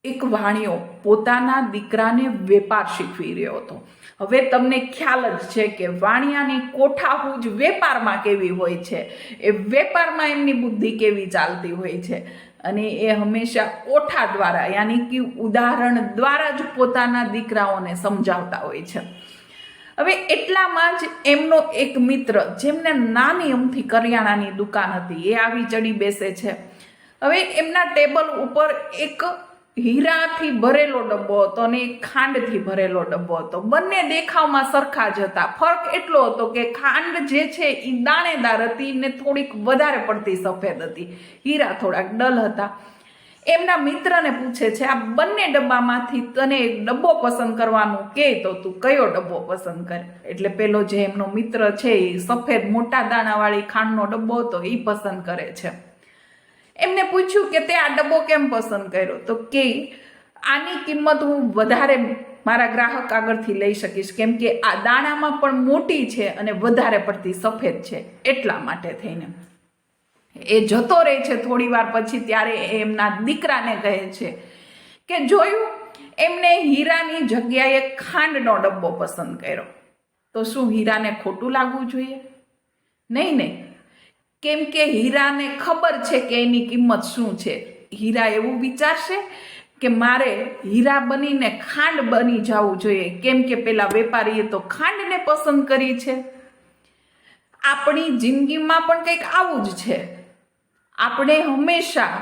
એક વાણિયો પોતાના દીકરાને વેપાર શીખવી રહ્યો હતો. હવે તમને ખ્યાલ જ છે કે વાણિયાની કોઠાહૂજ વેપારમાં કેવી હોય છે, એ વેપારમાં એમની બુદ્ધિ કેવી ચાલતી હોય છે, અને એ હંમેશા કોઠા દ્વારા યાની કે ઉદાહરણ દ્વારા જ પોતાના દીકરાઓને સમજાવતા હોય છે. હવે એટલામાં જ એમનો એક મિત્ર, જેમને નાની અમથી કરિયાણાની દુકાન હતી, એ આવી ચડી બેસે છે. હવે એમના ટેબલ ઉપર એક હીરાથી ભરેલો ડબ્બો હતો અને ખાંડથી ભરેલો ડબ્બો હતો. બંને દેખાવમાં સરખા જ હતા. ફરક એટલો હતો કે ખાંડ જે છે એ દાણેદાર હતી ને થોડીક વધારે પડતી સફેદ હતી, હીરા થોડાક ડલ હતા. એમના મિત્રને પૂછે છે, આ બંને ડબ્બામાંથી તને એક ડબ્બો પસંદ કરવાનું કે તો તું કયો ડબ્બો પસંદ કરે? એટલે પેલો જે એમનો મિત્ર છે એ સફેદ મોટા દાણાવાળી ખાંડનો ડબ્બો હતો એ પસંદ કરે છે. એમને પૂછ્યું કે તે આ ડબ્બો કેમ પસંદ કર્યો? તો કે આની કિંમત હું વધારે મારા ગ્રાહક આગળથી લઈ શકીશ, કેમ કે આ દાણામાં પણ મોટી છે અને વધારે પડતી સફેદ છે, એટલા માટે થઈને. એ જતો રહે છે થોડી વાર પછી. ત્યારે એમના દીકરાને કહે છે કે જોયું, એમને હીરાની જગ્યાએ ખાંડનો ડબ્બો પસંદ કર્યો. તો શું હીરાને ખોટું લાગવું જોઈએ? નહીં, કેમ કે હીરાને ખબર છે કે એની કિંમત શું છે. હીરા એવું વિચારશે કે મારે હીરા બનીને ખાંડ બની જવું જોઈએ, કેમ કે પેલા વેપારીએ તો ખાંડને પસંદ કરી છે. આપણી જિંદગીમાં પણ કંઈક આવું જ છે. આપણે હંમેશા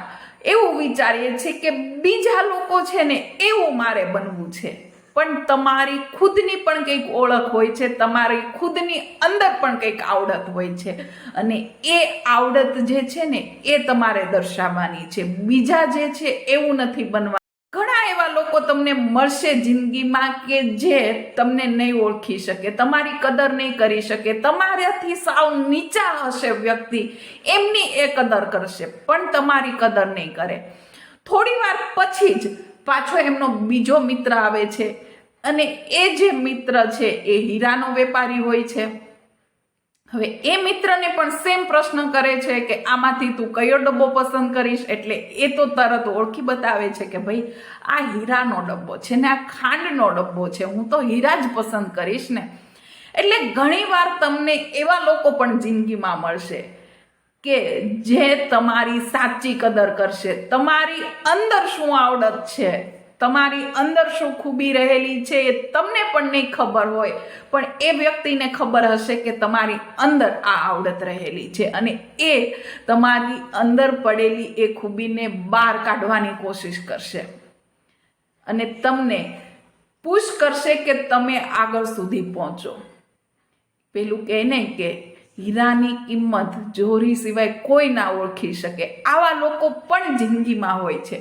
એવું વિચારીએ છીએ કે બીજા લોકો છે ને એવું મારે બનવું છે, પણ તમારી ખુદની પણ કંઈક ઓળખ હોય છે, તમારી ખુદની અંદર પણ કંઈક આવડત હોય છે, અને એ આવડત જે છે ને એ તમારે દર્શાવવાની છે. બીજા જે છે એવું નથી બનવા. ઘણા એવા લોકો તમને મળશે જિંદગીમાં કે જે તમને નહીં ઓળખી શકે, તમારી કદર નહીં કરી શકે, તમારાથી સાવ નીચા હશે વ્યક્તિ, એમની એ કદર કરશે પણ તમારી કદર નહીં કરે. થોડી વાર પછી જ પાછો એમનો બીજો મિત્ર આવે છે, અને એ જે મિત્ર છે એ હીરાનો વેપારી હોય છે. હવે એ મિત્રને પણ સેમ પ્રશ્ન કરે છે કે આમાંથી તું કયો ડબ્બો પસંદ કરીશ? એટલે એ તો તરત ઓળખી બતાવે છે કે ભાઈ આ હીરાનો ડબ્બો છે ને આ ખાંડનો ડબ્બો છે, હું તો હીરા જ પસંદ કરીશ ને. એટલે ઘણીવાર તમને એવા લોકો પણ જિંદગીમાં મળશે કે જે તમારી સાચી કદર કરશે. તમારી અંદર શું આવડત છે, તમારી અંદર શું ખૂબી રહેલી છે એ તમને પણ નહીં ખબર હોય, પણ એ વ્યક્તિને ખબર હશે કે તમારી અંદર આ આવડત રહેલી છે, અને એ તમારી અંદર પડેલી એ ખૂબીને બહાર કાઢવાની કોશિશ કરશે અને તમને પુશ કરશે કે તમે આગળ સુધી પહોંચો. પેલું કહે નહીં કે હીરાની કિંમત જોરી સિવાય કોઈ ના ઓળખી શકે. આવા લોકો પણ જિંદગીમાં હોય છે.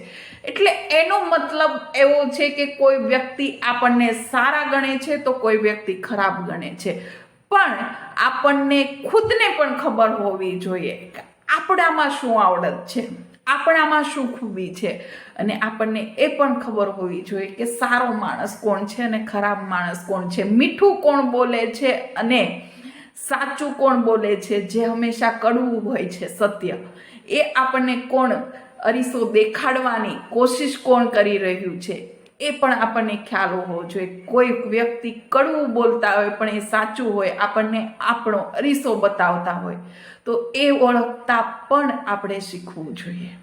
એટલે એનો મતલબ એવો છે કે કોઈ વ્યક્તિ આપણને સારા ગણે છે તો કોઈ વ્યક્તિ ખરાબ ગણે છે, પણ આપણને ખુદને પણ ખબર હોવી જોઈએ કે આપણામાં શું આવડત છે, આપણામાં શું ખૂબી છે, અને આપણને એ પણ ખબર હોવી જોઈએ કે સારો માણસ કોણ છે અને ખરાબ માણસ કોણ છે, મીઠું કોણ બોલે છે અને સાચું કોણ બોલે છે, જે હંમેશા કડવું હોય છે સત્ય, એ આપણને કોણ અરીસો દેખાડવાની કોશિશ કોણ કરી રહ્યું છે, એ પણ આપણને ખ્યાલ હોવો જોઈએ. કોઈ વ્યક્તિ કડવું બોલતા હોય પણ એ સાચું હોય, આપણને આપણો અરીસો બતાવતા હોય, તો એ ઓળખતા પણ આપણે શીખવું જોઈએ.